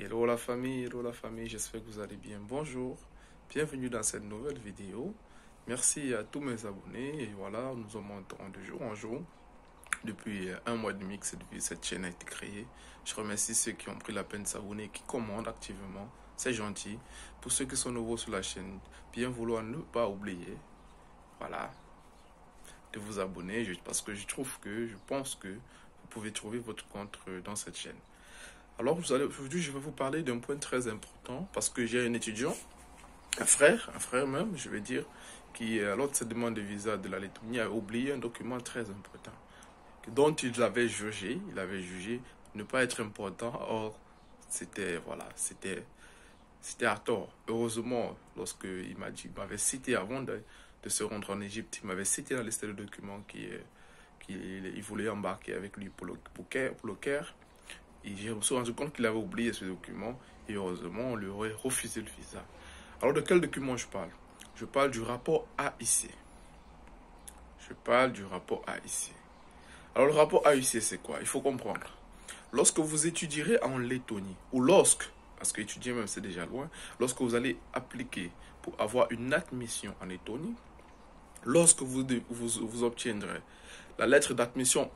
Hello la famille, j'espère que vous allez bien. Bonjour, bienvenue dans cette nouvelle vidéo. Merci à tous mes abonnés. Et voilà, nous augmentons de jour en jour. Depuis un mois et demi que cette chaîne a été créée. Je remercie ceux qui ont pris la peine de s'abonner, qui commandent activement. C'est gentil. Pour ceux qui sont nouveaux sur la chaîne, bien vouloir ne pas oublier, voilà, de vous abonner. Parce que je pense que vous pouvez trouver votre compte dans cette chaîne. Alors aujourd'hui, je vais vous parler d'un point très important parce que j'ai un étudiant, un frère même, je vais dire, qui, lors de sa demande de visa de la Lettonie, a oublié un document très important dont il avait jugé ne pas être important. Or, c'était à tort. Heureusement, lorsqu'il m'avait cité avant de se rendre en Égypte, il m'avait cité la liste de documents qu'il voulait embarquer avec lui pour le Caire. Et je me suis rendu compte qu'il avait oublié ce document et heureusement, on lui aurait refusé le visa. Alors, de quel document je parle? Je parle du rapport AIC. Alors, le rapport AIC, c'est quoi? Il faut comprendre. Lorsque vous étudierez en Lettonie, ou parce que étudier même c'est déjà loin, lorsque vous allez appliquer pour avoir une admission en Lettonie, lorsque vous obtiendrez la lettre d'admission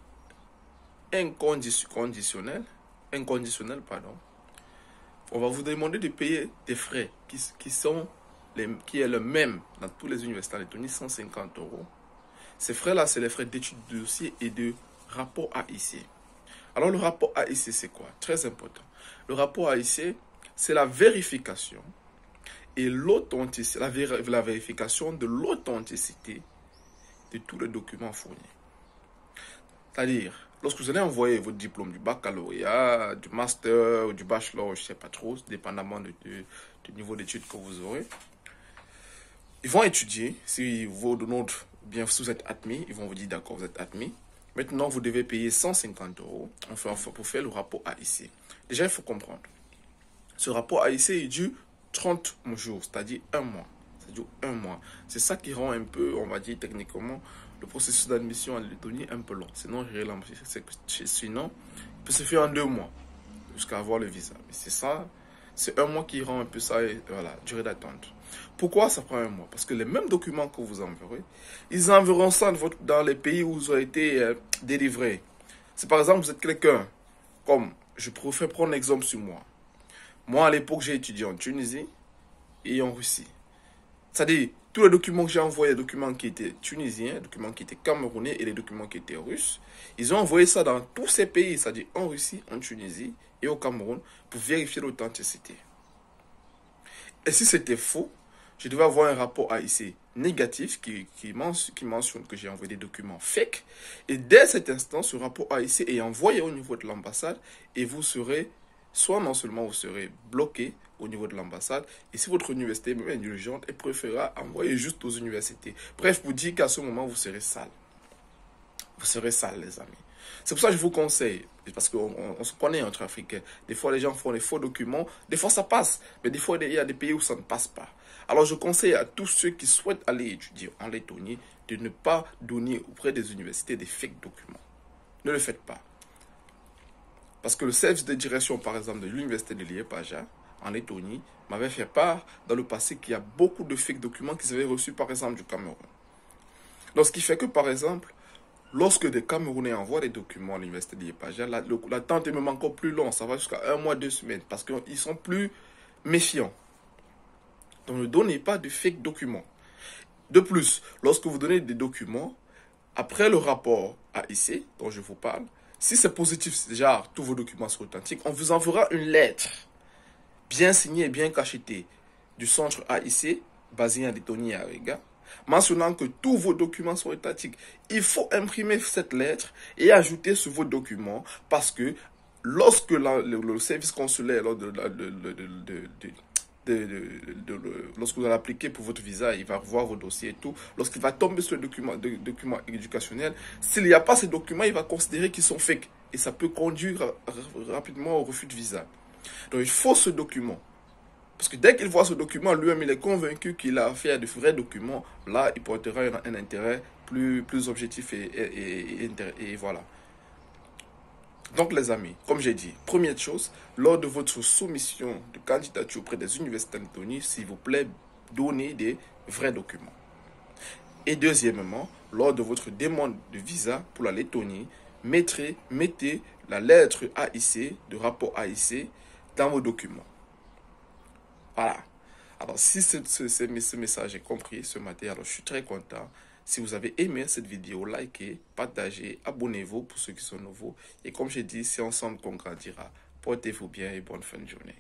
inconditionnelle, on va vous demander de payer des frais qui est le même dans toutes les universités en Lettonie, 150 euros. Ces frais-là, c'est les frais d'études de dossier et de rapport AIC. Alors, le rapport AIC, c'est quoi? Très important. Le rapport AIC, c'est la vérification et la vérification de l'authenticité de tous les documents fournis. C'est-à-dire, lorsque vous allez envoyer votre diplôme du baccalauréat, du master ou du bachelor, je ne sais pas trop, dépendamment du niveau d'études que vous aurez, ils vont étudier. Si vous êtes admis, ils vont vous dire d'accord, vous êtes admis. Maintenant, vous devez payer 150 euros pour faire le rapport AIC. Déjà, il faut comprendre. Ce rapport AIC est dure 30 jours, c'est-à-dire un mois. Ça dure un mois. C'est ça qui rend un peu, on va dire techniquement, le processus d'admission en Lettonie un peu long. Sinon, il peut se faire en 2 mois jusqu'à avoir le visa. Mais c'est ça, c'est un mois qui rend un peu ça, et voilà, durée d'attente. Pourquoi ça prend un mois? Parce que les mêmes documents que vous enverrez, ils enverront ça dans les pays où vous avez été délivré. Si par exemple vous êtes quelqu'un, comme je préfère prendre l'exemple sur moi. Moi à l'époque j'ai étudié en Tunisie et en Russie. C'est-à-dire, tous les documents que j'ai envoyés, les documents qui étaient tunisiens, les documents qui étaient camerounais et les documents qui étaient russes, ils ont envoyé ça dans tous ces pays, c'est-à-dire en Russie, en Tunisie et au Cameroun, pour vérifier l'authenticité. Et si c'était faux, je devais avoir un rapport AIC négatif qui mentionne que j'ai envoyé des documents fake. Et dès cet instant, ce rapport AIC est envoyé au niveau de l'ambassade et vous serez, soit non seulement vous serez bloqué au niveau de l'ambassade, et si votre université est même indulgente, elle préférera envoyer juste aux universités. Bref, vous dire qu'à ce moment, vous serez sale. Vous serez sale, les amis. C'est pour ça que je vous conseille, parce qu'on se connaît entre Africains. Des fois, les gens font des faux documents. Des fois, ça passe. Mais des fois, il y a des pays où ça ne passe pas. Alors, je conseille à tous ceux qui souhaitent aller étudier en Lettonie de ne pas donner auprès des universités des fake documents. Ne le faites pas. Parce que le service de direction, par exemple, de l'université de Liepāja, en Lettonie, m'avait fait part dans le passé qu'il y a beaucoup de fake documents qu'ils avaient reçus, par exemple, du Cameroun. Donc, ce qui fait que, par exemple, lorsque des Camerounais envoient des documents à l'université de Liepāja, l'attente est même encore plus longue. Ça va jusqu'à 1 mois, 2 semaines. Parce qu'ils sont plus méfiants. Donc ne donnez pas de fake documents. De plus, lorsque vous donnez des documents, après le rapport AIC dont je vous parle, si c'est positif, déjà tous vos documents sont authentiques, on vous enverra une lettre bien signée et bien cachetée du centre AIC, basé en Lettonie à Riga, mentionnant que tous vos documents sont authentiques. Il faut imprimer cette lettre et ajouter sur vos documents parce que lorsque le service consulaire, lorsque vous allez appliquer pour votre visa, il va revoir vos dossiers et tout. Lorsqu'il va tomber sur le document éducationnel, s'il n'y a pas ces documents, il va considérer qu'ils sont fake. Et ça peut conduire rapidement au refus de visa. Donc il faut ce document. Parce que dès qu'il voit ce document, lui-même, il est convaincu qu'il a affaire à de vrais documents. Là, il portera un intérêt plus objectif et voilà. Donc les amis, comme j'ai dit, première chose, lors de votre soumission de candidature auprès des universités en Lettonie, s'il vous plaît, donnez des vrais documents. Et deuxièmement, lors de votre demande de visa pour la Lettonie, mettez la lettre AIC, de rapport AIC, dans vos documents. Voilà. Alors, si ce message est compris ce matin, alors je suis très content. Si vous avez aimé cette vidéo, likez, partagez, abonnez-vous pour ceux qui sont nouveaux. Et comme j'ai dit, c'est ensemble qu'on grandira. Portez-vous bien et bonne fin de journée.